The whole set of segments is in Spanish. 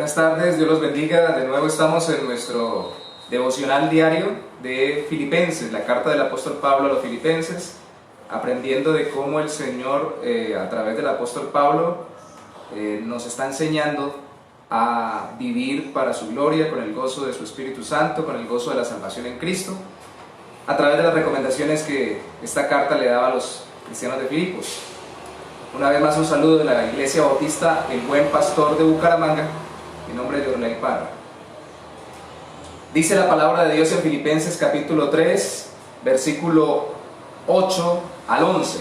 Buenas tardes, Dios los bendiga. De nuevo estamos en nuestro devocional diario de Filipenses, la carta del apóstol Pablo a los Filipenses, aprendiendo de cómo el Señor, a través del apóstol Pablo, nos está enseñando a vivir para su gloria, con el gozo de su Espíritu Santo, con el gozo de la salvación en Cristo, a través de las recomendaciones que esta carta le daba a los cristianos de Filipos. Una vez más un saludo de la Iglesia Bautista El Buen Pastor de Bucaramanga. Mi nombre es Leonel Parra. Dice la palabra de Dios en Filipenses capítulo 3, versículo 8 al 11.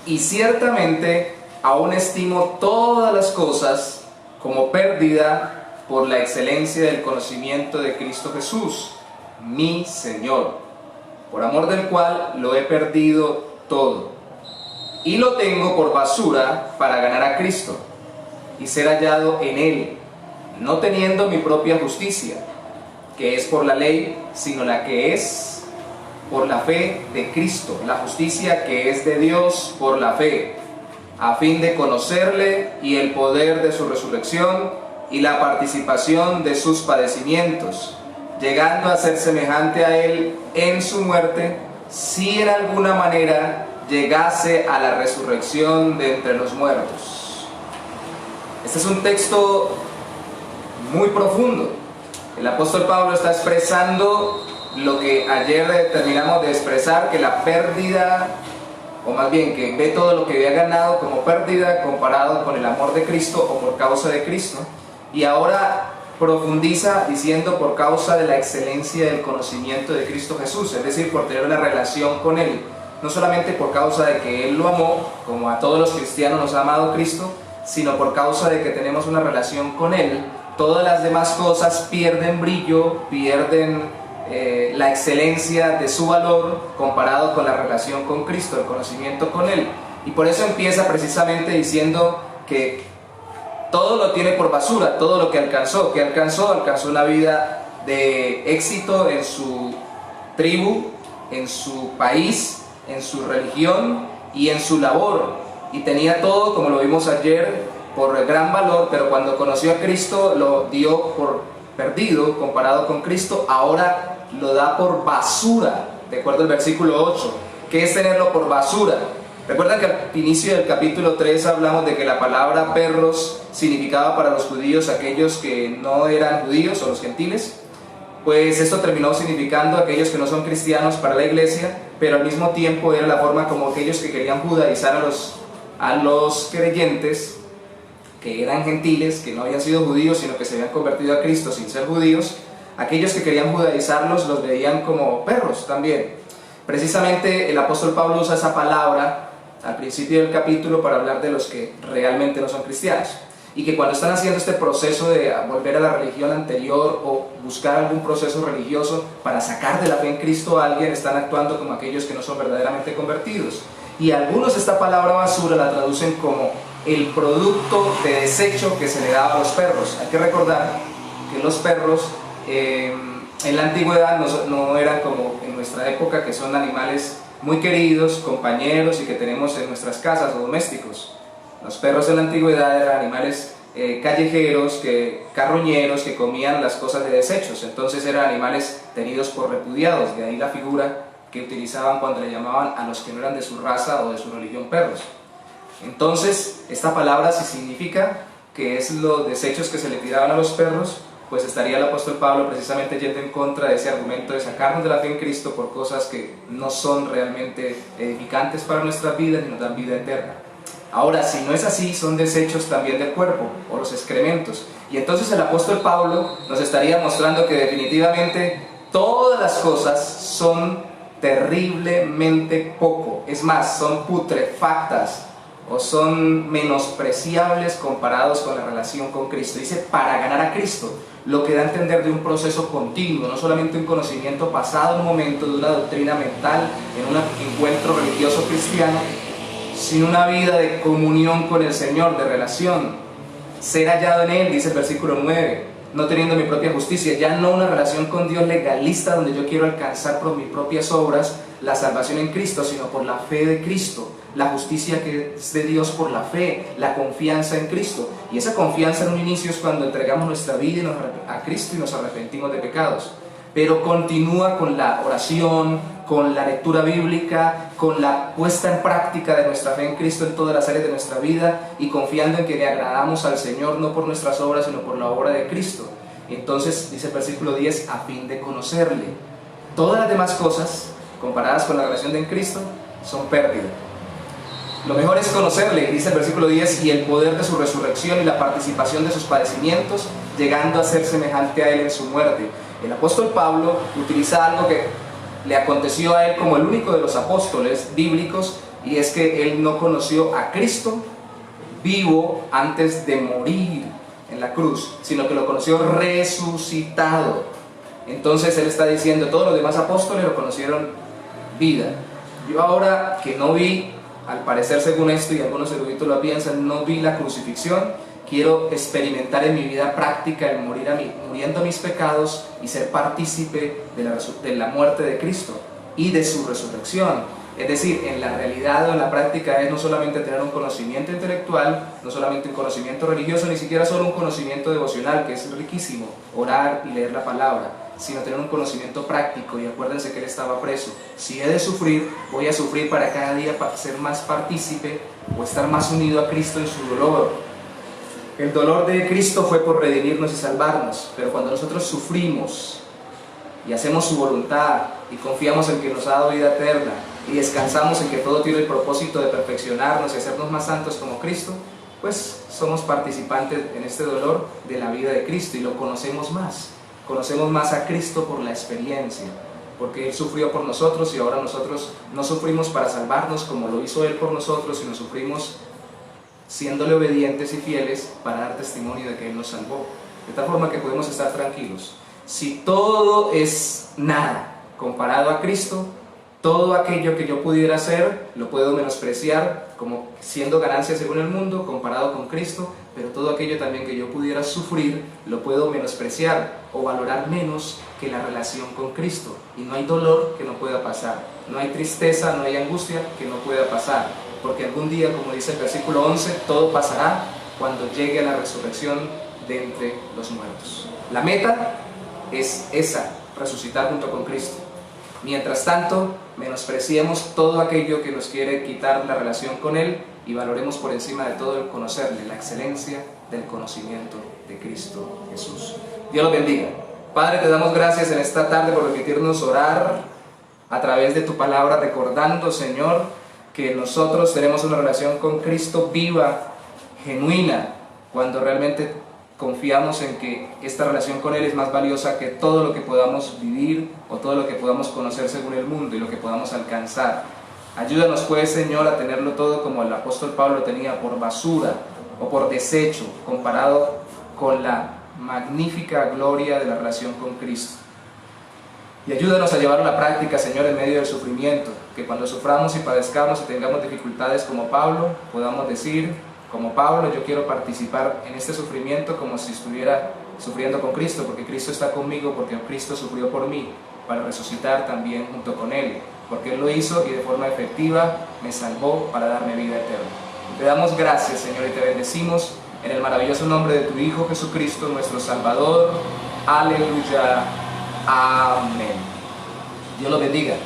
Y ciertamente aún estimo todas las cosas como pérdida por la excelencia del conocimiento de Cristo Jesús, mi Señor, por amor del cual lo he perdido todo, y lo tengo por basura para ganar a Cristo y ser hallado en Él, no teniendo mi propia justicia, que es por la ley, sino la que es por la fe de Cristo, la justicia que es de Dios por la fe, a fin de conocerle y el poder de su resurrección y la participación de sus padecimientos, llegando a ser semejante a Él en su muerte, si en alguna manera llegase a la resurrección de entre los muertos. Este es un texto muy profundo. El apóstol Pablo está expresando lo que ayer terminamos de expresar, que la pérdida, o más bien que ve todo lo que había ganado como pérdida comparado con el amor de Cristo o por causa de Cristo, y ahora profundiza diciendo por causa de la excelencia del conocimiento de Cristo Jesús, es decir, por tener una relación con Él, no solamente por causa de que Él lo amó, como a todos los cristianos nos ha amado Cristo, sino por causa de que tenemos una relación con Él. Todas las demás cosas pierden brillo, pierden la excelencia de su valor comparado con la relación con Cristo, el conocimiento con Él. Y por eso empieza precisamente diciendo que todo lo tiene por basura, todo lo que alcanzó. ¿Qué alcanzó? Alcanzó una vida de éxito en su tribu, en su país, en su religión y en su labor. Y tenía todo, como lo vimos ayer, por gran valor, pero cuando conoció a Cristo lo dio por perdido comparado con Cristo. Ahora lo da por basura, de acuerdo al versículo 8. ¿Qué es tenerlo por basura? Recuerdan que al inicio del capítulo 3 hablamos de que la palabra perros significaba para los judíos aquellos que no eran judíos o los gentiles. Pues esto terminó significando aquellos que no son cristianos para la iglesia, pero al mismo tiempo era la forma como aquellos que querían judaizar a los creyentes, que eran gentiles, que no habían sido judíos, sino que se habían convertido a Cristo sin ser judíos. Aquellos que querían judaizarlos los veían como perros también. Precisamente el apóstol Pablo usa esa palabra al principio del capítulo para hablar de los que realmente no son cristianos, y que cuando están haciendo este proceso de volver a la religión anterior o buscar algún proceso religioso para sacar de la fe en Cristo a alguien, están actuando como aquellos que no son verdaderamente convertidos. Y algunos esta palabra basura la traducen como el producto de desecho que se le daba a los perros. Hay que recordar que los perros en la antigüedad no eran como en nuestra época, que son animales muy queridos, compañeros y que tenemos en nuestras casas o domésticos. Los perros en la antigüedad eran animales callejeros, carroñeros, que comían las cosas de desechos. Entonces eran animales tenidos por repudiados, de ahí la figura que utilizaban cuando le llamaban a los que no eran de su raza o de su religión perros. Entonces esta palabra, si significa que es los desechos que se le tiraban a los perros, pues estaría el apóstol Pablo precisamente yendo en contra de ese argumento de sacarnos de la fe en Cristo por cosas que no son realmente edificantes para nuestras vidas y nos dan vida eterna. Ahora, si no es así, son desechos también del cuerpo, o los excrementos. Y entonces el apóstol Pablo nos estaría mostrando que definitivamente todas las cosas son terriblemente poco. Es más, son putrefactas o son menospreciables comparados con la relación con Cristo. Dice, para ganar a Cristo, lo que da a entender de un proceso continuo, no solamente un conocimiento pasado, un momento de una doctrina mental, en un encuentro religioso cristiano, sino una vida de comunión con el Señor, de relación, ser hallado en Él, dice el versículo 9, no teniendo mi propia justicia, ya no una relación con Dios legalista donde yo quiero alcanzar por mis propias obras la salvación en Cristo, sino por la fe de Cristo, la justicia que es de Dios por la fe, la confianza en Cristo. Y esa confianza en un inicio es cuando entregamos nuestra vida a Cristo y nos arrepentimos de pecados. Pero continúa con la oración, con la lectura bíblica, con la puesta en práctica de nuestra fe en Cristo en todas las áreas de nuestra vida y confiando en que le agradamos al Señor no por nuestras obras, sino por la obra de Cristo. Entonces, dice el versículo 10, a fin de conocerle. Todas las demás cosas, comparadas con la relación de Cristo, son pérdida. Lo mejor es conocerle, dice el versículo 10, y el poder de su resurrección y la participación de sus padecimientos, llegando a ser semejante a él en su muerte. El apóstol Pablo utiliza algo que le aconteció a él como el único de los apóstoles bíblicos, y es que él no conoció a Cristo vivo antes de morir en la cruz, sino que lo conoció resucitado. Entonces él está diciendo, todos los demás apóstoles lo conocieron vida. Yo ahora que no vi, al parecer según esto, y algunos eruditos lo piensan, no vi la crucifixión, quiero experimentar en mi vida práctica el muriendo a mis pecados y ser partícipe de la muerte de Cristo y de su resurrección. Es decir, en la realidad o en la práctica es no solamente tener un conocimiento intelectual, no solamente un conocimiento religioso, ni siquiera solo un conocimiento devocional, que es riquísimo, orar y leer la palabra, sino tener un conocimiento práctico. Y acuérdense que él estaba preso. Si he de sufrir, voy a sufrir para cada día ser más partícipe o estar más unido a Cristo en su dolor. El dolor de Cristo fue por redimirnos y salvarnos, pero cuando nosotros sufrimos y hacemos su voluntad y confiamos en que nos ha dado vida eterna y descansamos en que todo tiene el propósito de perfeccionarnos y hacernos más santos como Cristo, pues somos participantes en este dolor de la vida de Cristo y lo conocemos más. Conocemos más a Cristo por la experiencia, porque Él sufrió por nosotros y ahora nosotros no sufrimos para salvarnos como lo hizo Él por nosotros, sino sufrimos siéndole obedientes y fieles para dar testimonio de que Él nos salvó. De tal forma que podemos estar tranquilos. Si todo es nada comparado a Cristo, todo aquello que yo pudiera hacer lo puedo menospreciar como siendo ganancia según el mundo comparado con Cristo, pero todo aquello también que yo pudiera sufrir lo puedo menospreciar o valorar menos que la relación con Cristo. Y no hay dolor que no pueda pasar, no hay tristeza, no hay angustia que no pueda pasar, porque algún día, como dice el versículo 11, todo pasará cuando llegue a la resurrección de entre los muertos. La meta es esa, resucitar junto con Cristo. Mientras tanto, menospreciemos todo aquello que nos quiere quitar la relación con Él y valoremos por encima de todo el conocerle, la excelencia del conocimiento de Cristo Jesús. Dios los bendiga. Padre, te damos gracias en esta tarde por permitirnos orar a través de tu palabra, recordando, Señor, que nosotros tenemos una relación con Cristo viva, genuina, cuando realmente confiamos en que esta relación con Él es más valiosa que todo lo que podamos vivir o todo lo que podamos conocer según el mundo y lo que podamos alcanzar. Ayúdanos pues, Señor, a tenerlo todo como el apóstol Pablo lo tenía, por basura o por desecho, comparado con la magnífica gloria de la relación con Cristo. Y ayúdanos a llevarlo a la práctica, Señor, en medio del sufrimiento, que cuando suframos y padezcamos y tengamos dificultades como Pablo, podamos decir, como Pablo, yo quiero participar en este sufrimiento como si estuviera sufriendo con Cristo, porque Cristo está conmigo, porque Cristo sufrió por mí, para resucitar también junto con Él, porque Él lo hizo y de forma efectiva me salvó para darme vida eterna. Te damos gracias, Señor, y te bendecimos en el maravilloso nombre de tu Hijo Jesucristo, nuestro Salvador. Aleluya. Amén. Dios los bendiga.